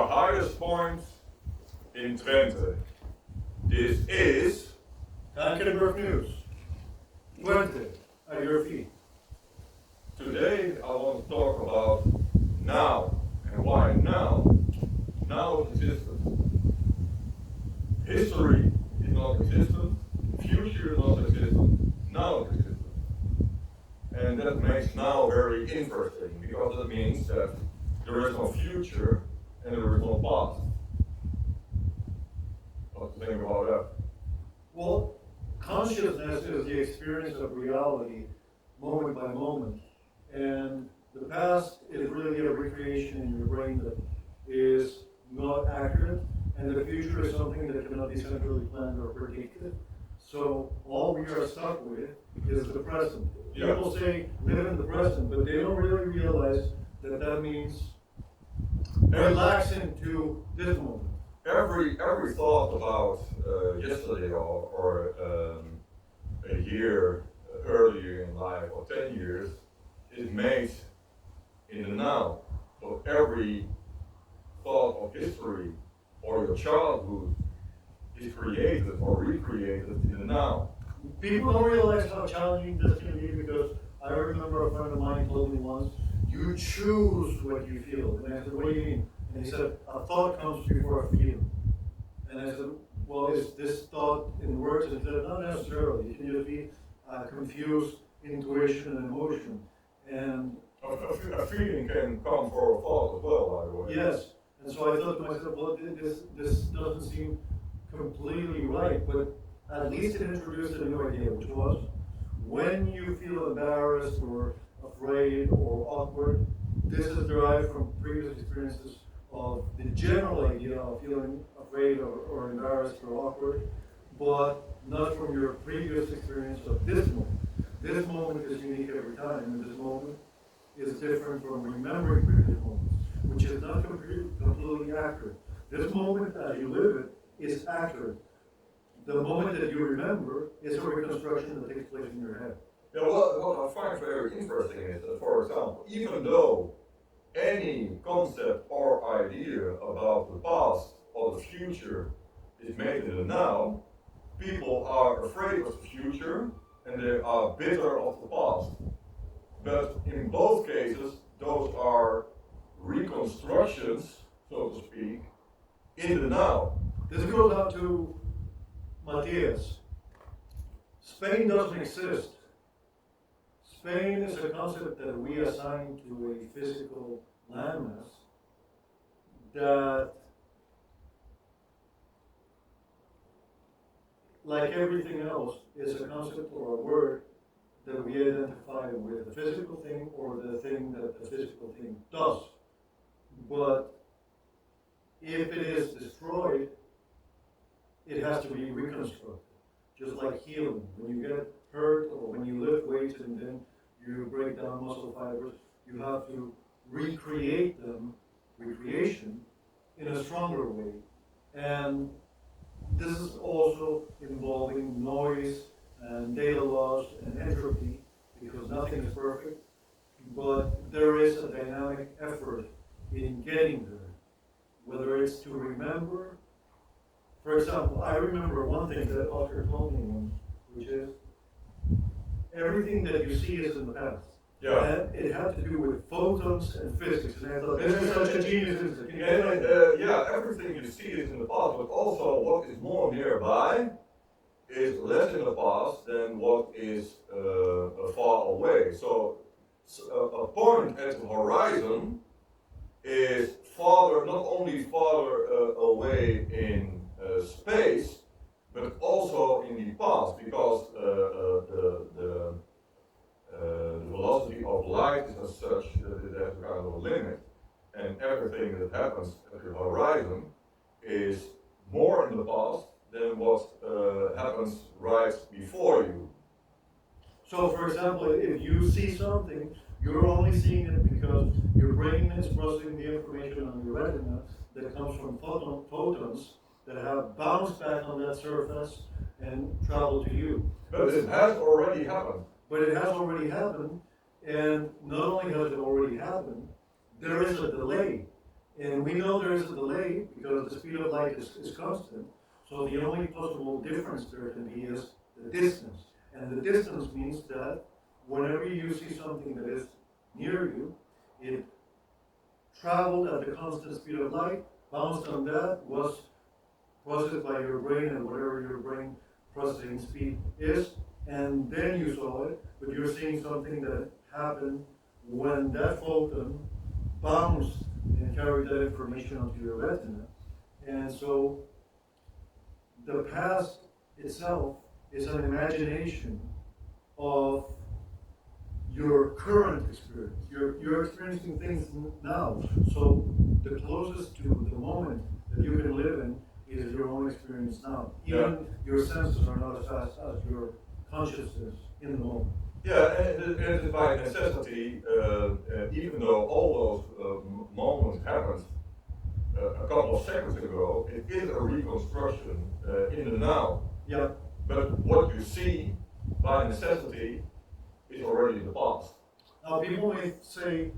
our highest point in Twente. This is Kankerberg News. Twente, at your feet. Today I want to talk about now and why now. Now it exists. History is not existent, future is not existent, now it exists. And that makes now very interesting because it means that there is no future and there is no past. What do you think about that? Well, consciousness is the experience of reality moment by moment. And the past is really a recreation in your brain that is not accurate, and the future is something that cannot be centrally planned or predicted. So all we are stuck with is the present. Yeah. People say live in the present, but they don't really realize that that means relax into this moment. Every thought about yesterday or a year earlier in life or 10 years is made in the now. So every thought of history or your childhood is created or recreated in the now. People don't realize how challenging this can be because I remember a friend of mine told me once, you choose what you feel. And I said, what do you mean? And he said, a thought comes before a feeling. And I said, well, is this thought in words? And he said, not necessarily. It can just be confused intuition and emotion. And A feeling can come for a thought as well, by the way. yes. And so I thought to myself, well, this doesn't seem completely right, but at least it introduced a new idea, which was when you feel embarrassed or afraid or awkward, this is derived from previous experiences of the general idea of feeling afraid or embarrassed or awkward, but not from your previous experience of this moment. This moment is unique every time, and this moment is different from remembering previous moments, which is not completely accurate. This moment, as you live it, is accurate. The moment that you remember is a reconstruction that takes place in your head. Yeah, what I find very interesting is that, for example, even though any concept or idea about the past or the future is made in the now, people are afraid of the future and they are bitter of the past. But in both cases, those are reconstructions, so to speak, in the now. This goes out to Matthias. Spain doesn't exist. Spain is a concept that we assign to a physical landmass that, like everything else, is a concept or a word that we identify with the physical thing or the thing that the physical thing does. But if it is destroyed, it has to be reconstructed. Just like healing. When you get hurt or when you lift weights and then you break down muscle fibers, you have to recreate them, recreation, in a stronger way. And this is also involving noise and data loss and entropy, because nothing is perfect, but there is a dynamic effort in getting there, whether it's to remember. For example, I remember one thing that Oscar told me once, which is everything that you see is in the past. Yeah. And it had to do with photons and physics, and I thought, this is such a genius. Yeah, everything you see is in the past, but also what is more nearby is less in the past than what is far away. So a point at the horizon is farther, not only farther away in space, but also in the past, because the velocity of light is as such that it has a kind of a limit, and everything that happens at the horizon is more in the past than what happens right before you. So, for example, if you see something, you're only seeing it because your brain is processing the information on your retina that comes from photons that have bounced back on that surface and traveled to you. But it has already happened. But it has already happened, and not only has it already happened, there is a delay. And we know there is a delay because the speed of light is constant. So the only possible difference there can be is the distance. And the distance means that whenever you see something that is near you, it traveled at the constant speed of light, bounced on that, was processed by your brain and whatever your brain processing speed is, and then you saw it, but you're seeing something that happened when that photon bounced and carried that information onto your retina. And so the past itself is an imagination of your current experience. You're experiencing things now. So the closest to the moment that you can live in is your own experience now. Even your senses are not as fast as your consciousness in the moment. Yeah, and it is by necessity, even though all those moments happened a couple of seconds ago, it is a reconstruction in the now. Yeah. But what you see by necessity is already the past. Now, people may say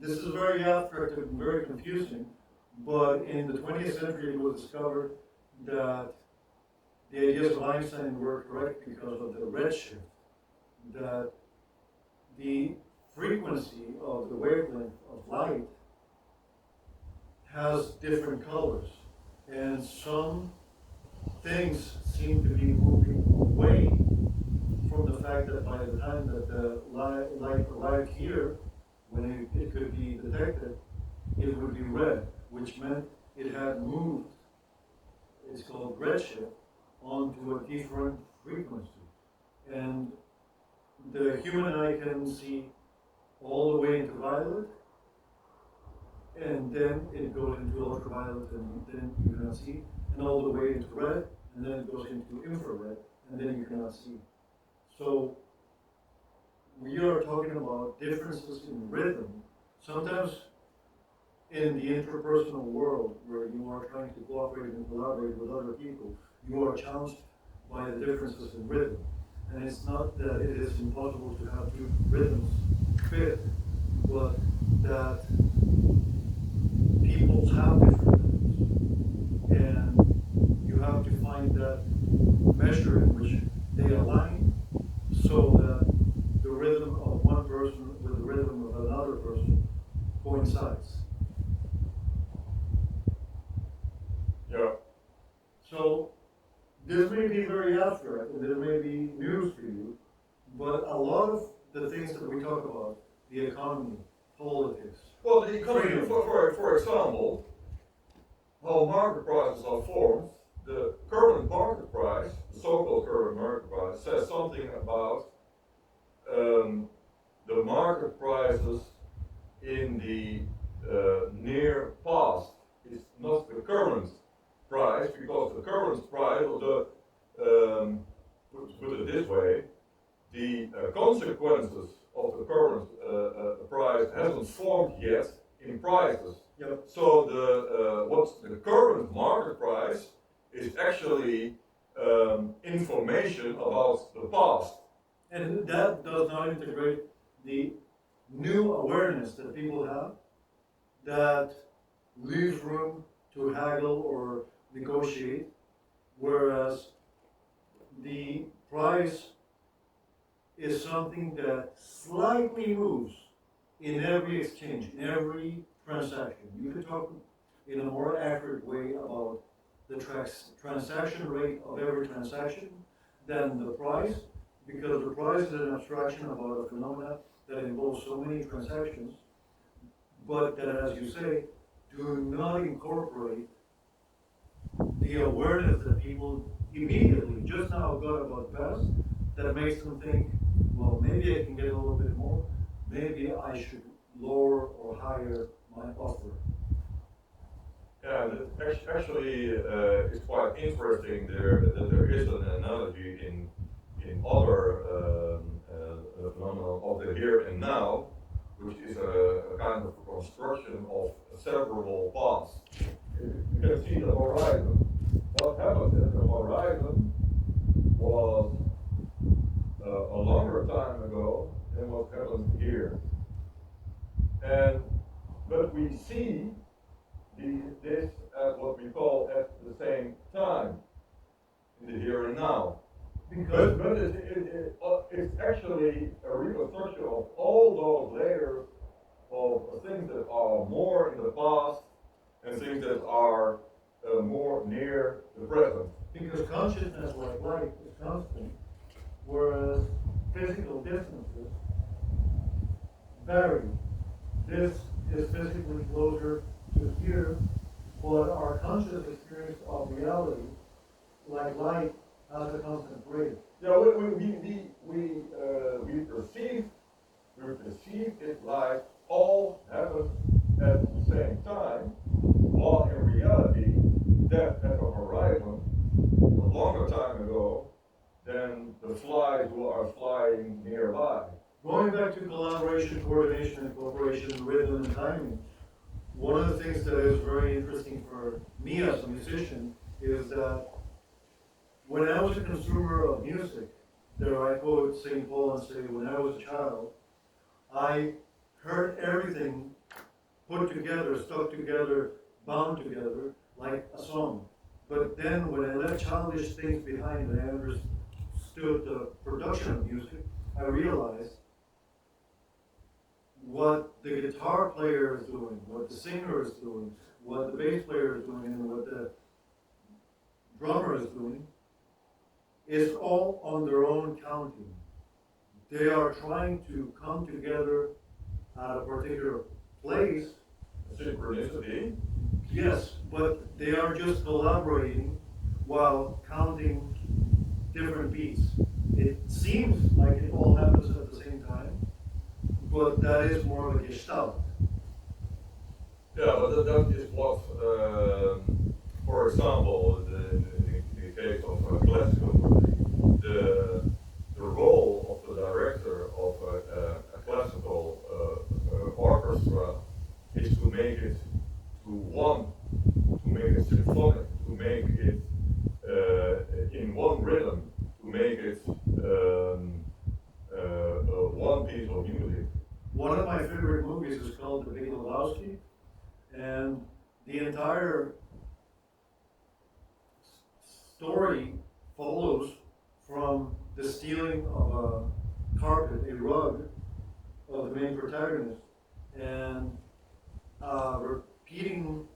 this is very abstract and very confusing, but in the 20th century it was discovered that the ideas of Einstein were correct because of the redshift, that the frequency of the wavelength of light has different colors, and some things seem to be moving away from the fact that by the time that the light arrived here, when it could be detected, it would be red, which meant it had moved, it's called redshift, onto a different frequency. And the human eye can see all the way into violet, and then it goes into ultraviolet, and then you cannot see, and all the way into red, and then it goes into infrared, and then you cannot see. So we are talking about differences in rhythm. Sometimes in the interpersonal world, where you are trying to cooperate and collaborate with other people, you are challenged by the differences in rhythm. And it's not that it is impossible to have two rhythms fit, but that people have different rhythms. And you have to find that measure in which they align so that the rhythm of one person with the rhythm of another person coincides. Yeah. So this may be very abstract, and there may be news for you, but a lot of the things that we talk about, the economy, politics. Well, the economy, for example, how market prices are formed, the current market price, the so-called current market price, says something about the market prices in the near past. It's not the current price, because the current price, or put it this way, the consequences of the current price hasn't formed yet in prices. Yep. So what's the current market price is actually information about the past. And that does not integrate the new awareness that people have that leaves room to haggle or negotiate, whereas the price is something that slightly moves in every exchange, in every transaction. You could talk in a more accurate way about the transaction rate of every transaction than the price, because the price is an abstraction about a phenomena that involves so many transactions, but that, as you say, do not incorporate the awareness that people immediately, just now, got about past, that makes them think, well, maybe I can get a little bit more, maybe I should lower or higher my offer. Yeah, actually, it's quite interesting that there is an analogy in other phenomena of the here and now, which is a kind of construction of several paths. You can see the horizon. What happened at the horizon was a longer time ago than what happened here. But we see actually a reconstruction of all those layers of things that are more in the past and things that are more near the present. Because consciousness, like light, is constant, whereas physical distances vary. This is physically closer to here, but our conscious experience of reality, like light, has a constant rate. Yeah, we perceive it like all happens at the same time, while in reality, that at the horizon, a longer time ago, than the flies who are flying nearby. Going back to collaboration, coordination, and cooperation, rhythm, and timing, one of the things that is very interesting for me as a musician is that when I was a consumer of music, there I quote St. Paul and say, when I was a child, I heard everything put together, stuck together, bound together, like a song. But then when I left childish things behind and I understood the production of music, I realized what the guitar player is doing, what the singer is doing, what the bass player is doing, and what the drummer is doing, is all on their own counting. They are trying to come together at a particular place. Synchronicity. Yes, but they are just collaborating while counting different beats. It seems like it all happens at the same time, but that is more of a gestalt. Yeah, but that is what, for example, the case of classical music, the role of the director of a classical orchestra is to make it to make it symphonic, to make it in one rhythm, to make it one piece of music. One of my favorite movies is called The Big Lebowski, and the entire story follows from the stealing of a carpet, a rug, of the main protagonist. And a repeating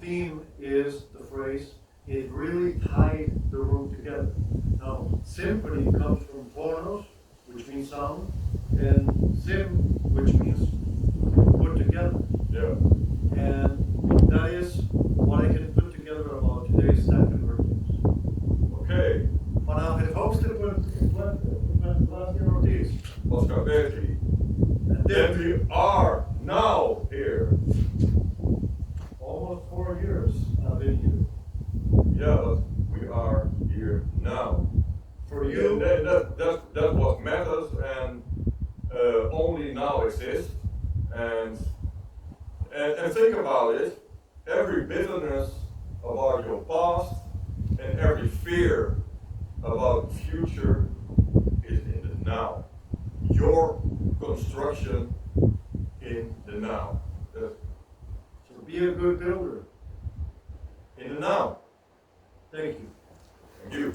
theme is the phrase, it really tied the room together. Now, symphony comes from phonos, which means sound, and sim, which means put together. Yeah. And that is what I can put together about today's stack convergence. Okay. Vanaf het hoogste punt Sebastian Ortiz. Oscar Berti. And we are now here. Almost 4 years I've been here. Yeah, but we are here now. For you, That's what matters and only now exists. And think about it. Every bitterness about your past and every fear about the future is in the now. Your construction in the now. so be a good builder. In the now. Thank you. Thank you.